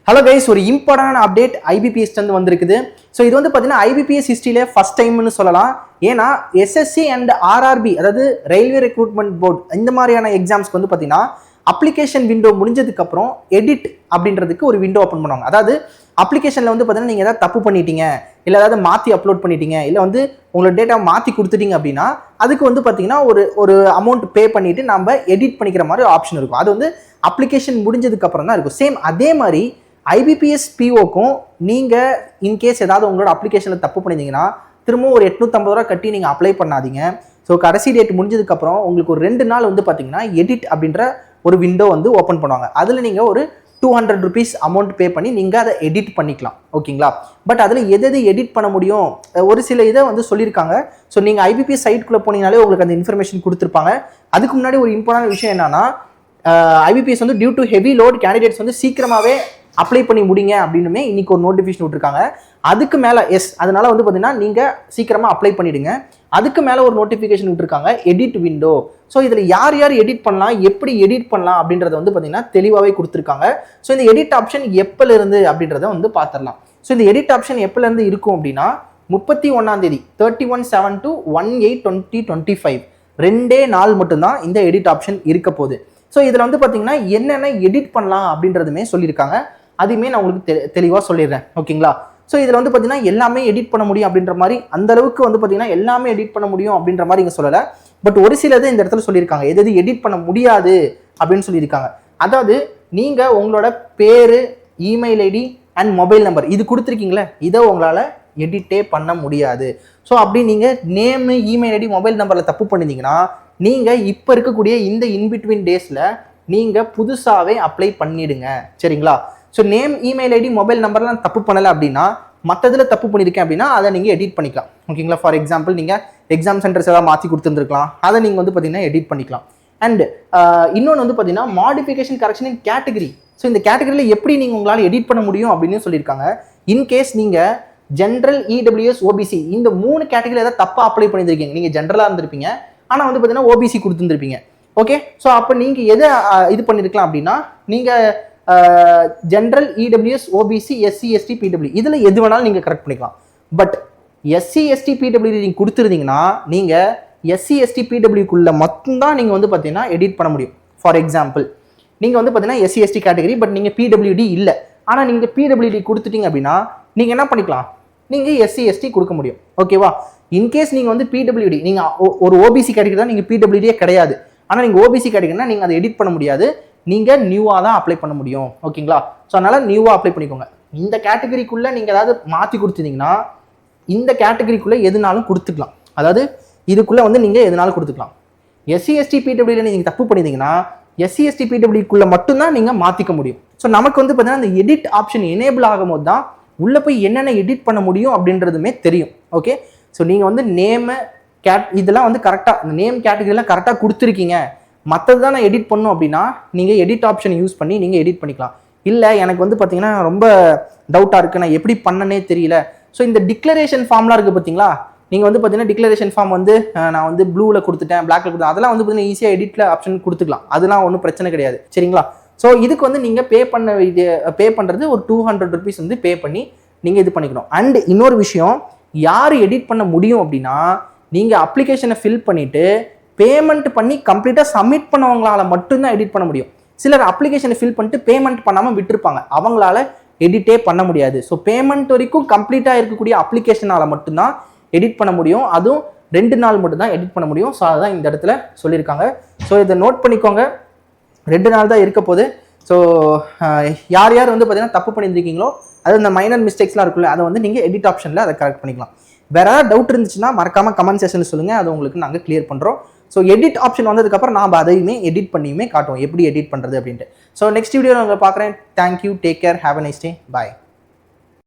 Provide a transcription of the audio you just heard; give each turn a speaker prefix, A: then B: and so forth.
A: Hello guys, ஒரு important update IBPS வந்திருக்குது. So இது வந்து பார்த்தீங்கன்னா ஐபிபிஎஸ் ஹிஸ்ட்ரியிலே ஃபர்ஸ்ட் டைம்னு சொல்லலாம். ஏன்னா எஸ்எஸ்சி அண்ட் ஆர்ஆர்பி, அதாவது ரயில்வே ரெக்ரூட்மெண்ட் போர்டு, இந்த மாதிரியான எக்ஸாம்ஸ்க்கு வந்து பார்த்தீங்கன்னா அப்ளிகேஷன் விண்டோ முடிஞ்சதுக்கப்புறம் எடிட் அப்படின்றதுக்கு ஒரு விண்டோ ஓப்பன் பண்ணுவாங்க. அதாவது அப்ளிகேஷனில் வந்து பார்த்தீங்கன்னா நீங்கள் ஏதாவது தப்பு பண்ணிட்டீங்க, இல்லை ஏதாவது மாற்றி அப்லோட் பண்ணிட்டீங்க, இல்லை வந்து உங்களோட டேட்டா மாற்றி கொடுத்துட்டீங்க அப்படின்னா அதுக்கு வந்து பார்த்தீங்கன்னா ஒரு அமௌண்ட் பே பண்ணிவிட்டு நம்ம எடிட் பண்ணிக்கிற மாதிரி ஆப்ஷன் இருக்கும். அது வந்து அப்ளிகேஷன் முடிஞ்சதுக்கப்புறம் தான் இருக்கும். சேம் அதே மாதிரி ஐபிபிஎஸ் பிஓக்கும் நீங்கள் இன்கேஸ் ஏதாவது உங்களோட அப்ளிகேஷனில் தப்பு பண்ணியிருந்தீங்கன்னா திரும்பவும் ஒரு 850 ரூபா கட்டி நீங்கள் அப்ளை பண்ணாதீங்க. ஸோ கடைசி டேட் முடிஞ்சதுக்கப்புறம் உங்களுக்கு ஒரு 2 நாள் வந்து பார்த்தீங்கன்னா எடிட் அப்படின்ற ஒரு விண்டோ வந்து ஓப்பன் பண்ணுவாங்க. அதில் நீங்கள் ஒரு 200 rupees அமௌண்ட் பே பண்ணி நீங்கள் அதை எடிட் பண்ணிக்கலாம். ஓகேங்களா? பட் அதில் எது எடிட் பண்ண முடியும், ஒரு சில இதை வந்து சொல்லியிருக்காங்க. ஸோ நீங்கள் ஐபிபிஎஸ் சைட்குள்ளே போனீங்கனாலே உங்களுக்கு அந்த இன்ஃபர்மேஷன் கொடுத்துருப்பாங்க. அதுக்கு முன்னாடி ஒரு இம்பார்ட்டன்ட் விஷயம் என்னன்னா, ஐபிபிஎஸ் வந்து due to heavy load candidates வந்து சீக்கிரமாகவே அப்ளை பண்ணி முடிங்க அப்படின்னுமே இன்னைக்கு ஒரு நோட்டிஃபிகேஷன் விட்டுருக்காங்க. அதுக்கு மேலே அதனால வந்து பார்த்தீங்கன்னா நீங்கள் சீக்கிரமாக அப்ளை பண்ணிடுங்க. அதுக்கு மேலே ஒரு நோட்டிஃபிகேஷன் விட்டுருக்காங்க, எடிட் விண்டோ. ஸோ இதில் யார் எடிட் பண்ணலாம், எப்படி எடிட் பண்ணலாம் அப்படின்றத வந்து பார்த்தீங்கன்னா தெளிவாகவே கொடுத்துருக்காங்க. ஸோ இந்த எடிட் ஆப்ஷன் எப்போலேருந்து அப்படின்றத வந்து பார்த்துடலாம். ஸோ இந்த எடிட் ஆப்ஷன் எப்போலேருந்து இருக்கும் அப்படின்னா 31 31/7 to 1/8/2025 2 நாள் மட்டும்தான் இந்த எடிட் ஆப்ஷன் இருக்க போகுது. ஸோ இதில் வந்து பார்த்தீங்கன்னா என்னென்ன எடிட் பண்ணலாம் அப்படின்றதுமே சொல்லியிருக்காங்க. அதையுமே நான் உங்களுக்கு தெளிவாக சொல்லிடுறேன். ஓகேங்களா? ஸோ இதில் வந்து பார்த்தீங்கன்னா எல்லாமே எடிட் பண்ண முடியும் அப்படின்ற மாதிரி, அந்த அளவுக்கு வந்து பார்த்தீங்கன்னா எல்லாமே எடிட் பண்ண முடியும் அப்படின்ற மாதிரி இங்கே சொல்லலை. பட் ஒரு சிலது இந்த இடத்துல சொல்லியிருக்காங்க, எது எடிட் பண்ண முடியாது அப்படின்னு சொல்லியிருக்காங்க. அதாவது நீங்கள் உங்களோட பேர், email ID and mobile number இது கொடுத்துருக்கீங்களே, இதை உங்களால் எடிட்டே பண்ண முடியாது. ஸோ அப்படி நீங்கள் நேமு, இமெயில் ஐடி, மொபைல் நம்பரில் தப்பு பண்ணியிருந்தீங்கன்னா நீங்கள் இப்போ இருக்கக்கூடிய இந்த இன்பிட்வீன் டேஸில் நீங்கள் புதுசாகவே அப்ளை பண்ணிடுங்க. சரிங்களா? So name, email ID, mobile நம்பர்லாம் தப்பு பண்ணலை அப்படின்னா, மற்றதில் தப்பு பண்ணியிருக்கேன் அப்படின்னா அதை நீங்கள் எடிட் பண்ணிக்கலாம். ஓகேங்களா? ஃபார் எக்ஸாம்பிள் நீங்கள் எக்ஸாம் சென்டர்ஸ் ஏதாவது மாற்றி கொடுத்துருந்துருக்கலாம், அதை நீங்கள் வந்து பார்த்தீங்கன்னா எடிட் பண்ணிக்கலாம். அண்ட் இன்னொன்று வந்து பார்த்தீங்கன்னா மாடிஃபிகேஷன் கரெக்ஷன் இன் கேட்டகரி. ஸோ இந்த கேட்டகரியில் எப்படி நீங்கள் உங்களால் எடிட் பண்ண முடியும் அப்படின்னு சொல்லியிருக்காங்க. இன்கேஸ் நீங்கள் ஜென்ரல், இடபிள்யூஎஸ், ஓபிசி இந்த 3 கேட்டகரியில் ஏதாவது தப்பாக அப்ளை பண்ணியிருக்கீங்க, நீங்கள் ஜென்ரலாக இருந்திருப்பீங்க, ஆனால் வந்து பார்த்தீங்கன்னா ஓபிசி கொடுத்துருந்துருப்பீங்க. ஓகே, ஸோ அப்போ நீங்கள் எதை இது பண்ணியிருக்கலாம் அப்படின்னா, நீங்கள் general, EWS, OBC, SC, ST, PW இதில் எது வேணாலும் நீங்கள் கரெக்ட் பண்ணிக்கலாம். பட் எஸ்சி, எஸ்டி, பிடபிள்யூ நீங்கள் கொடுத்துருந்தீங்கன்னா நீங்கள் எஸ்சி, எஸ்டி, பிடபிள்யூக்குள்ளே மட்டும்தான் நீங்கள் வந்து பார்த்தீங்கன்னா எடிட் பண்ண முடியும். ஃபார் எக்ஸாம்பிள் நீங்கள் வந்து பார்த்தீங்கன்னா எஸ்சி, எஸ்டி கேட்டகரி, பட் நீங்கள் பிடபிள்யூடி இல்லை, ஆனால் நீங்கள் பிடபிள்யூடி கொடுத்துட்டீங்க அப்படின்னா நீங்கள் என்ன பண்ணிக்கலாம், நீங்கள் எஸ்சி, எஸ்டி கொடுக்க முடியும். ஓகேவா? இன்கேஸ் நீங்கள் வந்து பிடபிள்யூடி, நீங்கள் ஒரு ஓபிசி கேட்டகரி தான், நீங்கள் பிடபிள்யூடியே கிடையாது, ஆனால் நீங்கள் ஓபிசி கேட்டகரினா நீங்கள் அதை எடிட் பண்ண முடியாது, நீங்கள் நியூவாக தான் அப்ளை பண்ண முடியும். ஓகேங்களா? ஸோ அதனால் நியூவாக அப்ளை பண்ணிக்கோங்க. இந்த கேட்டகரிக்குள்ளே நீங்கள் ஏதாவது மாற்றி கொடுத்துருந்தீங்கன்னா இந்த கேட்டகரிக்குள்ளே எதுனாலும் கொடுத்துக்கலாம். அதாவது இதுக்குள்ளே வந்து நீங்கள் எதுனாலும் கொடுத்துக்கலாம். எஸ்சி, எஸ்டி, பிடபிள்யூவில் நீங்கள் தப்பு பண்ணியிருந்தீங்கன்னா எஸ்சி, எஸ்டி, பிடபிள்யூக்குள்ளே மட்டும்தான் நீங்கள் மாற்றிக்க முடியும். ஸோ நமக்கு வந்து பார்த்தீங்கன்னா அந்த எடிட் ஆப்ஷன் எனேபிள் ஆகும் போது தான் உள்ளே போய் என்னென்ன எடிட் பண்ண முடியும் அப்படின்றதுமே தெரியும். ஓகே, ஸோ நீங்கள் வந்து நேமு, இதெல்லாம் வந்து கரெக்டாக, இந்த நேம் கேட்டகரிலாம் கரெக்டாக கொடுத்துருக்கீங்க, மற்றது தான் நான் எடிட் பண்ணணும் அப்படின்னா நீங்கள் எடிட் ஆப்ஷன் யூஸ் பண்ணி நீங்கள் எடிட் பண்ணிக்கலாம். இல்லை எனக்கு வந்து பார்த்தீங்கன்னா ரொம்ப டவுட்டாக இருக்குது, நான் எப்படி பண்ணனே தெரியல. ஸோ இந்த டிக்ளரேஷன் ஃபார்ம்லாம் இருக்குது பார்த்தீங்களா, நீங்கள் வந்து பார்த்தீங்கன்னா டிக்ளரேஷன் ஃபார்ம் வந்து நான் வந்து ப்ளூவில் கொடுத்துட்டேன், பிளாக்ல கொடுத்தேன், அதெல்லாம் வந்து பார்த்தீங்கன்னா ஈஸியாக எடிட்டில் ஆப்ஷன் கொடுத்துக்கலாம். அதெல்லாம் ஒன்றும் பிரச்சனை கிடையாது. சரிங்களா? ஸோ இதுக்கு வந்து நீங்கள் பே பண்ணுறது ஒரு 200 rupees வந்து பே பண்ணி நீங்கள் இது பண்ணிக்கணும். அண்ட் இன்னொரு விஷயம், யார் எடிட் பண்ண முடியும் அப்படின்னா, நீங்கள் அப்ளிகேஷனை ஃபில் பண்ணிவிட்டு பேமெண்ட் பண்ணி கம்ப்ளீட்டாக சப்மிட் பண்ணவங்களால மட்டும்தான் எடிட் பண்ண முடியும். சிலர் அப்ளிகேஷனை ஃபில் பண்ணிட்டு பேமெண்ட் பண்ணாமல் விட்டுருப்பாங்க, அவங்களால எடிட்டே பண்ண முடியாது. ஸோ பேமெண்ட் வரைக்கும் கம்ப்ளீட்டாக இருக்கக்கூடிய அப்ளிகேஷனால் மட்டும்தான் எடிட் பண்ண முடியும். அதுவும் 2 நாள் மட்டும்தான் எடிட் பண்ண முடியும். ஸோ அதுதான் இந்த இடத்துல சொல்லியிருக்காங்க. ஸோ இதை நோட் பண்ணிக்கோங்க, 2 நாள் தான் இருக்க போகுது. ஸோ யார் வந்து பார்த்தீங்கன்னா தப்பு பண்ணியிருக்கீங்களோ, அது இந்த மைனர் மிஸ்டேக்ஸ்லாம் இருக்குல்ல, அதை வந்து நீங்கள் எடிட் ஆப்ஷனில் அதை கரெக்ட் பண்ணிக்கலாம். வேறு ஏதாவது டவுட் இருந்துச்சுன்னா மறக்காமல் கமெண்ட் செக்ஷனில் சொல்லுங்கள், அதை உங்களுக்கு நாங்கள் கிளியர் பண்ணுறோம். ஸோ எடிட் ஆப்ஷன் வந்ததுக்கப்புறம் நாம் அதையுமே எடிட் பண்ணியுமே காட்டுவோம், எப்படி எடிட் பண்ணுறது அப்படின்ட்டு. ஸோ நெக்ஸ்ட் வீடியோவில் உங்களை பார்க்குறேன். Thank you, take care, have a nice day, bye.